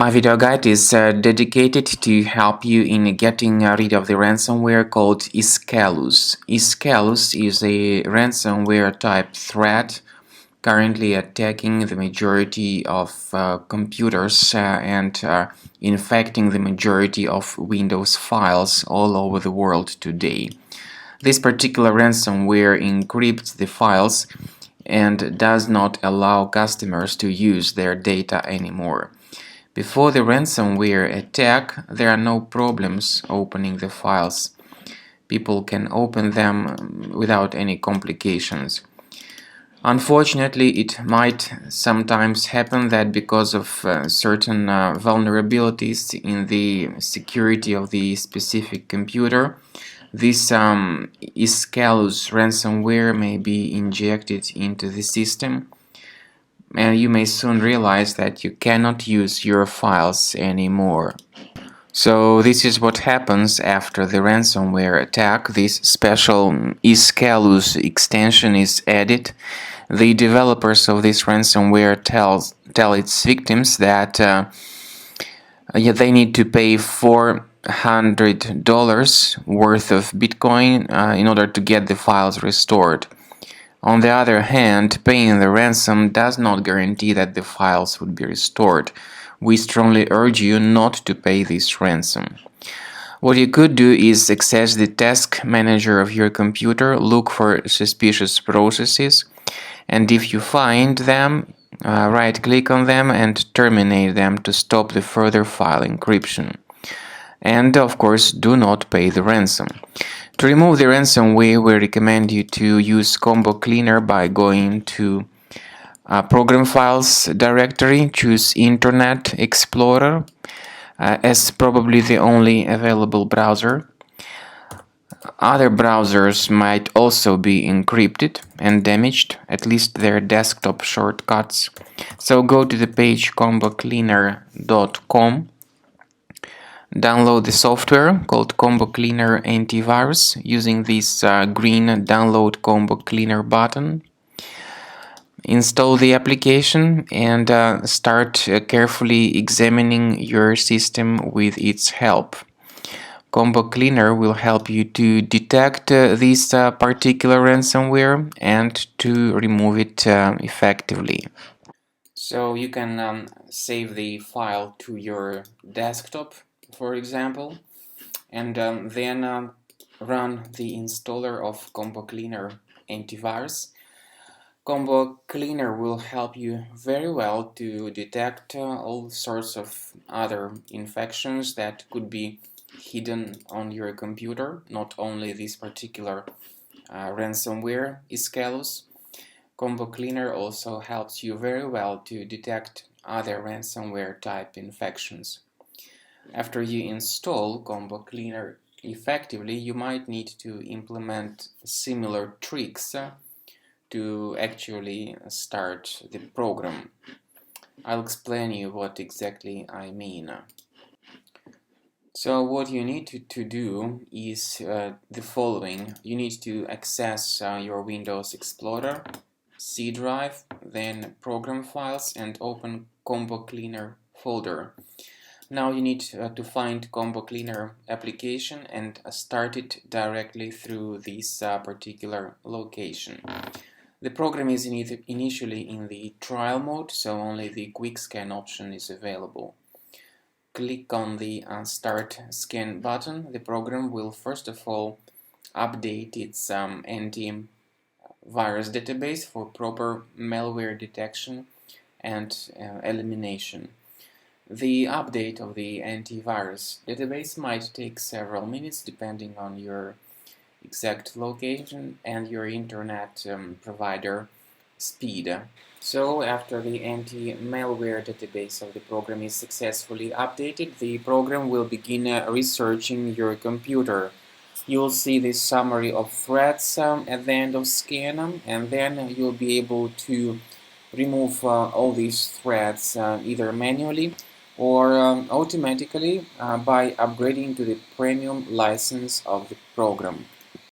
My video guide is dedicated to help you in getting rid of the ransomware called Iskaluz. Iskaluz is a ransomware type threat currently attacking the majority of computers and infecting the majority of Windows files all over the world today. This particular ransomware encrypts the files and does not allow customers to use their data anymore. Before the ransomware attack, there are no problems opening the files. People can open them without any complications. Unfortunately, it might sometimes happen that because of certain vulnerabilities in the security of the specific computer, this Iskaluz ransomware may be injected into the system, and you may soon realize that you cannot use your files anymore. So this is what happens after the ransomware attack. This special Iskaluz extension is added. The developers of this ransomware tell its victims that they need to pay $400 worth of Bitcoin in order to get the files restored. On the other hand, paying the ransom does not guarantee that the files would be restored. We strongly urge you not to pay this ransom. What you could do is access the task manager of your computer, look for suspicious processes, and if you find them, right-click on them and terminate them to stop the further file encryption. And of course, do not pay the ransom. To remove the ransomware, we recommend you to use Combo Cleaner by going to Program Files directory, choose Internet Explorer as probably the only available browser. Other browsers might also be encrypted and damaged, at least their desktop shortcuts. So go to the page combocleaner.com. Download the software called Combo Cleaner Antivirus using this green Download Combo Cleaner button. Install the application and start carefully examining your system with its help. Combo Cleaner will help you to detect this particular ransomware and to remove it effectively. So you can save the file to your desktop, for example, and then run the installer of Combo Cleaner Antivirus. Combo Cleaner will help you very well to detect all sorts of other infections that could be hidden on your computer, not only this particular ransomware Iskaluz. Combo Cleaner also helps you very well to detect other ransomware type infections. After you install Combo Cleaner effectively, you might need to implement similar tricks to actually start the program. I'll explain you what exactly I mean. So what you need to do is the following. You need to access your Windows Explorer, C drive, then Program Files, and open Combo Cleaner folder. Now you need to find Combo Cleaner application and start it directly through this particular location. The program is initially in the trial mode, so only the quick scan option is available. Click on the Start Scan button. The program will first of all update its antivirus database for proper malware detection and elimination. The update of the antivirus database might take several minutes depending on your exact location and your internet provider speed. So after the anti-malware database of the program is successfully updated, the program will begin researching your computer. You'll see this summary of threats at the end of scan, and then you'll be able to remove all these threats either manually or automatically by upgrading to the premium license of the program.